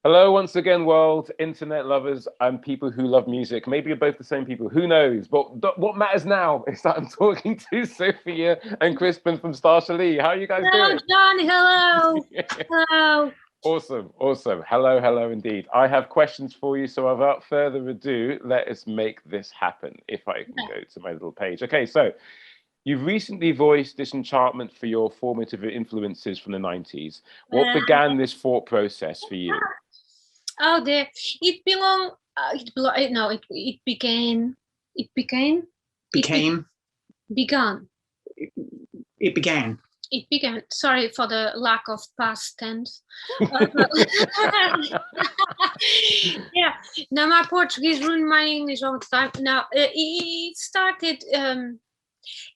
Hello, once again, world, internet lovers, and people who love music. Maybe you're both the same people, who knows? But what matters now is that I'm talking to Sophia and Crispin from Starsha Lee. How are you guys Hello, doing? John. Hello. Hello. Awesome, awesome. Hello, hello indeed. I have questions for you, so without further ado, let us make this happen. If I can go to my little page. Okay, so you've recently voiced disenchantment for your formative influences from the 90s. What Uh, began this thought process for you? oh, there. It belong. No, it began. It began. It be, Became. began. It began. It began. Sorry for the lack of past tense. Yeah. Now my Portuguese ruined my English all the time. Now it started. It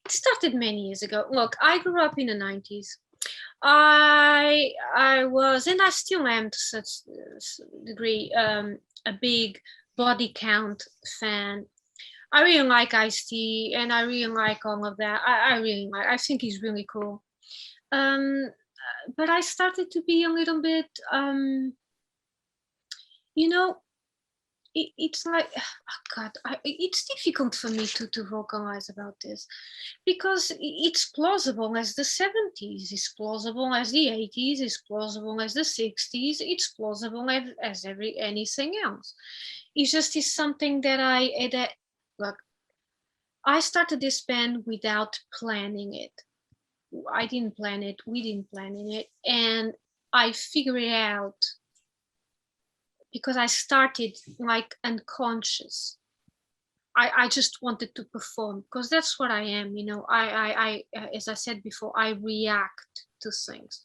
started many years ago. Look, I grew up in the 90s. I was, and I still am to such degree, a big body count fan. I really like Ice-T, and I really like all of that. I really like. I think he's really cool. Um, but I started to be a little bit, you know, it's like, oh God, it's difficult for me to vocalize about this because it's plausible as the 70s, it's plausible as the 80s, it's plausible as the 60s, it's plausible as anything else. It's just is something that look, I started this band without planning it. I didn't plan it, we didn't plan it, and I figured it out because I started like unconscious. I just wanted to perform because that's what I am, you know. As I said before, I react to things.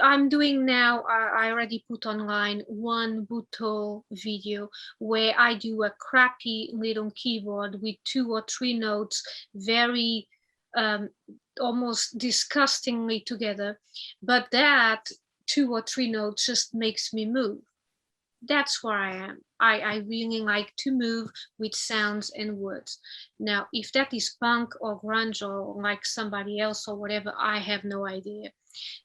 I'm doing now. I already put online one Buto video where I do a crappy little keyboard with 2 or 3 notes, very almost disgustingly together, but that 2 or 3 notes just makes me move. That's where I am. I really like to move with sounds and words. Now, if that is punk or grunge or like somebody else or whatever, I have no idea.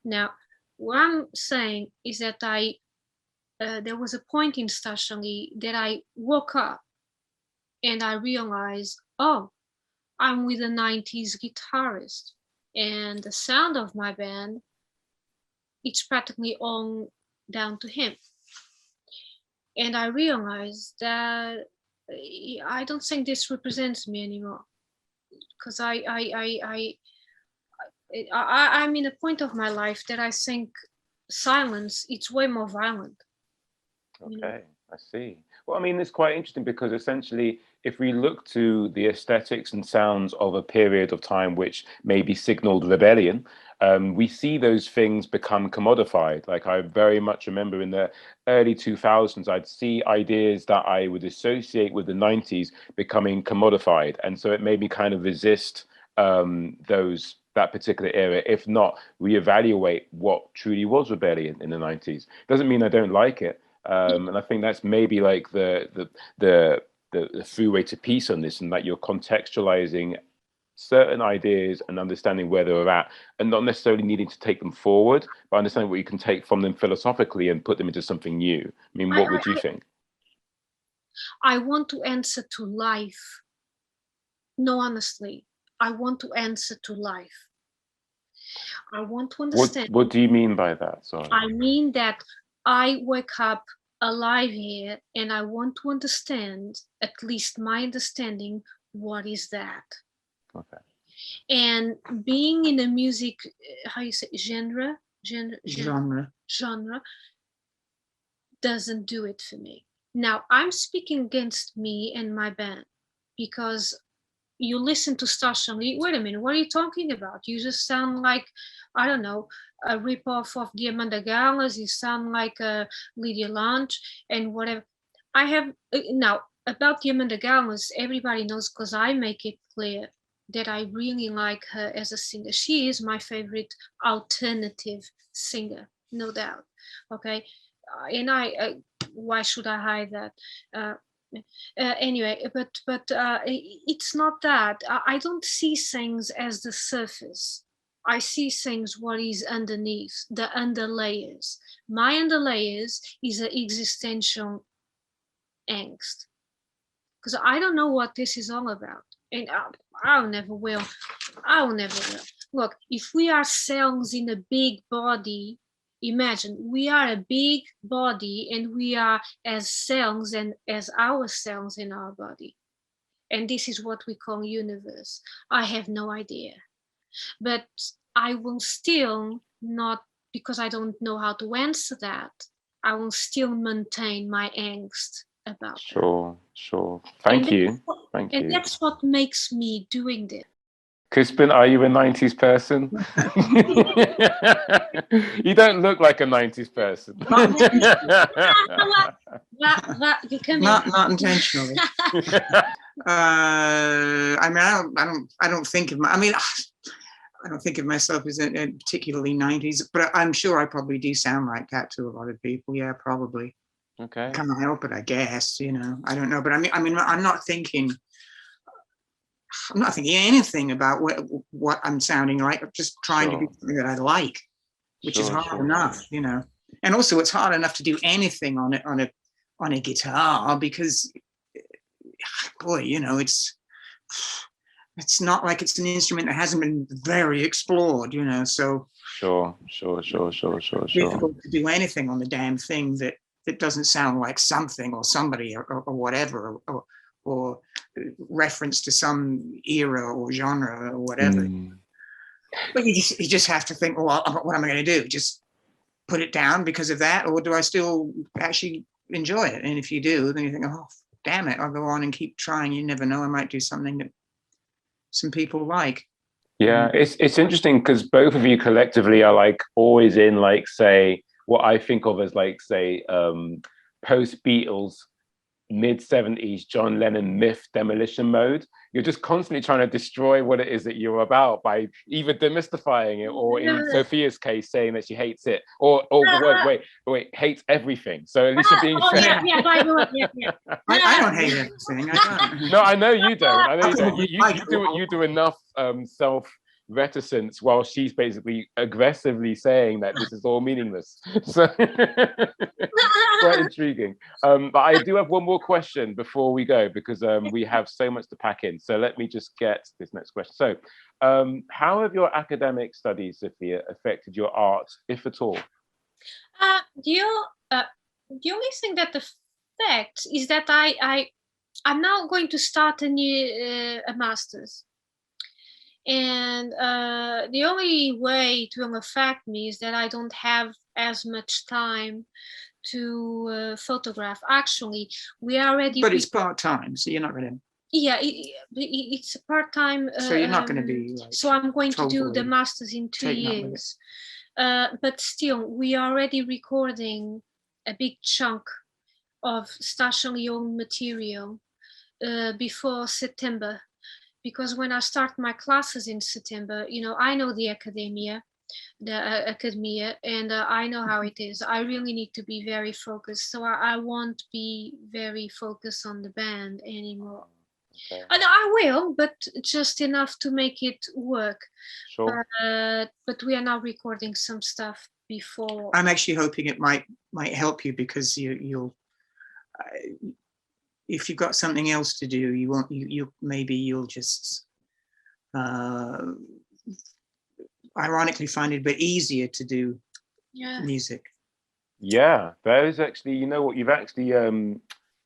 Now, what I'm saying is that there was a point in Starsha Lee that I woke up and I realized, oh, I'm with a 90s guitarist. And the sound of my band, it's practically all down to him. And I realized that I don't think this represents me anymore because I'm in a point of my life that I think silence it's way more violent. Okay, I see. Well, I mean, it's quite interesting because essentially, if we look to the aesthetics and sounds of a period of time which maybe signaled rebellion, we see those things become commodified. Like I very much remember in the early 2000s, I'd see ideas that I would associate with the 90s becoming commodified. And so it made me kind of resist that particular era, if not reevaluate what truly was rebellion in the 90s. Doesn't mean I don't like it, and I think that's maybe like the freeway to peace on this, and that you're contextualizing certain ideas and understanding where they're at, and not necessarily needing to take them forward, but understanding what you can take from them philosophically and put them into something new. I mean, what would you think? I want to answer to life. No, honestly, I want to answer to life. I want to understand. What do you mean by that? Sorry. I mean that I wake up alive here and I want to understand, at least my understanding, what is that? Okay. And being in a music, how you say, genre doesn't do it for me. Now, I'm speaking against me and my band because you listen to Starsha Lee, wait a minute, what are you talking about? You just sound like, I don't know, a ripoff of the Amanda Gallas, you sound like a Lydia Lunch and whatever. I have, now, about the Amanda Gallas, everybody knows because I make it clear that I really like her as a singer. She is my favorite alternative singer, no doubt. Okay. And why should I hide that? Anyway, but it's not that. I don't see things as the surface. I see things what is underneath, the underlayers. My underlayers is an existential angst. Because I don't know what this is all about. And I'll never will. I'll never will. Look, if we are cells in a big body, imagine we are a big body and we are as cells and as our cells in our body. And this is what we call universe. I have no idea. But I will still not, because I don't know how to answer that, I will still maintain my angst about Sure. Thank you. And that's what makes me doing this. Crispin, are you a 90s person? You don't look like a 90s person. You can Not intentionally. I mean, I don't think of I don't think of myself as a particularly 90s, but I'm sure I probably do sound like that to a lot of people. Yeah, probably. Okay. Can't help it, I guess. You know, I don't know, but I mean, I'm not thinking anything about what I'm sounding like. I'm just trying to do something that I like, which is hard enough, you know. And also, it's hard enough to do anything on a guitar because, boy, you know, it's not like it's an instrument that hasn't been very explored, you know. So Sure. difficult to do anything on the damn thing that doesn't sound like something or somebody or whatever, or reference to some era or genre or whatever. But you just have to think, well, what am I going to do? Just put it down because of that, or do I still actually enjoy it? And if you do, then you think, oh, damn it, I'll go on and keep trying. You never know, I might do something that some people like. Yeah, it's interesting because both of you collectively are like always in like, say, what I think of as like, say, post Beatles, mid 70s John Lennon myth demolition mode. You're just constantly trying to destroy what it is that you're about by either demystifying it, or in Sofia's case, saying that she hates it, or wait, hates everything. So at least you're being fair. I don't hate everything. I don't. No, I know you don't. I know you don't. You do enough self reticence while she's basically aggressively saying that this is all meaningless. So quite intriguing. But I do have one more question before we go, because we have so much to pack in. So let me just get this next question. So how have your academic studies, Sofia, affected your art, if at all? The only thing that affects is that I'm now going to start a master's. And the only way it will affect me is that I don't have as much time to photograph. Actually, we are already. But it's part-time, so you're not going to. Yeah, it's a part-time. So you're not going to be. Like, so I'm going to do the master's in 2 years. But still, we are already recording a big chunk of Starsha Lee material before September. Because when I start my classes in September, you know, I know the academia, and I know how it is. I really need to be very focused. So I won't be very focused on the band anymore. Okay. I will, but just enough to make it work. Sure. But we are now recording some stuff before. I'm actually hoping it might help you, because you'll. If you've got something else to do, you'll just ironically find it a bit easier to do music. Yeah, that is actually, you know what, you've actually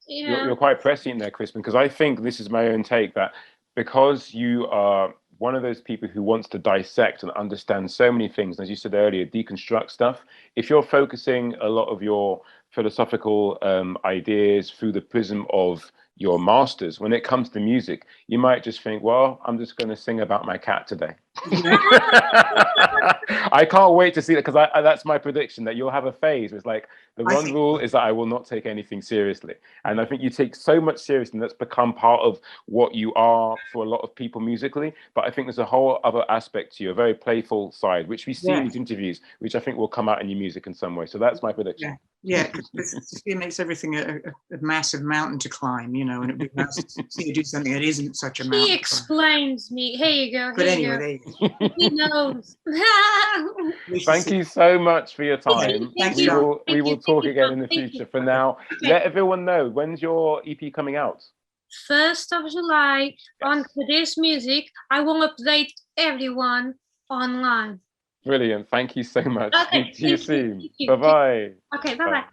you're quite prescient there, Crispin, because I think this is my own take, that because you are one of those people who wants to dissect and understand so many things, as you said earlier, deconstruct stuff, if you're focusing a lot of your philosophical ideas through the prism of your masters, when it comes to music, you might just think, well, I'm just going to sing about my cat today. I can't wait to see that, because that's my prediction, that you'll have a phase. It's like the one rule is that I will not take anything seriously. And I think you take so much seriously, and that's become part of what you are for a lot of people musically. But I think there's a whole other aspect to you, a very playful side, which we see in these interviews, which I think will come out in your music in some way. So that's my prediction. Yeah, because Sofia makes everything a massive mountain to climb, you know, and it'd be nice to see you do something that isn't such a mountain. He explains me. Here you go. But Here anyway, you there you go. go. He knows. Thank you so much for your time. Thank We you. will Thank you. talk Thank you, again Tom. in the Thank future. you. For now, Okay. let everyone know, when's your EP coming out? 1st of July on Today's Music. I will update everyone online. Brilliant. Thank you so much. Okay, Speak to you thank you, soon. thank you. Bye-bye. Okay, bye-bye.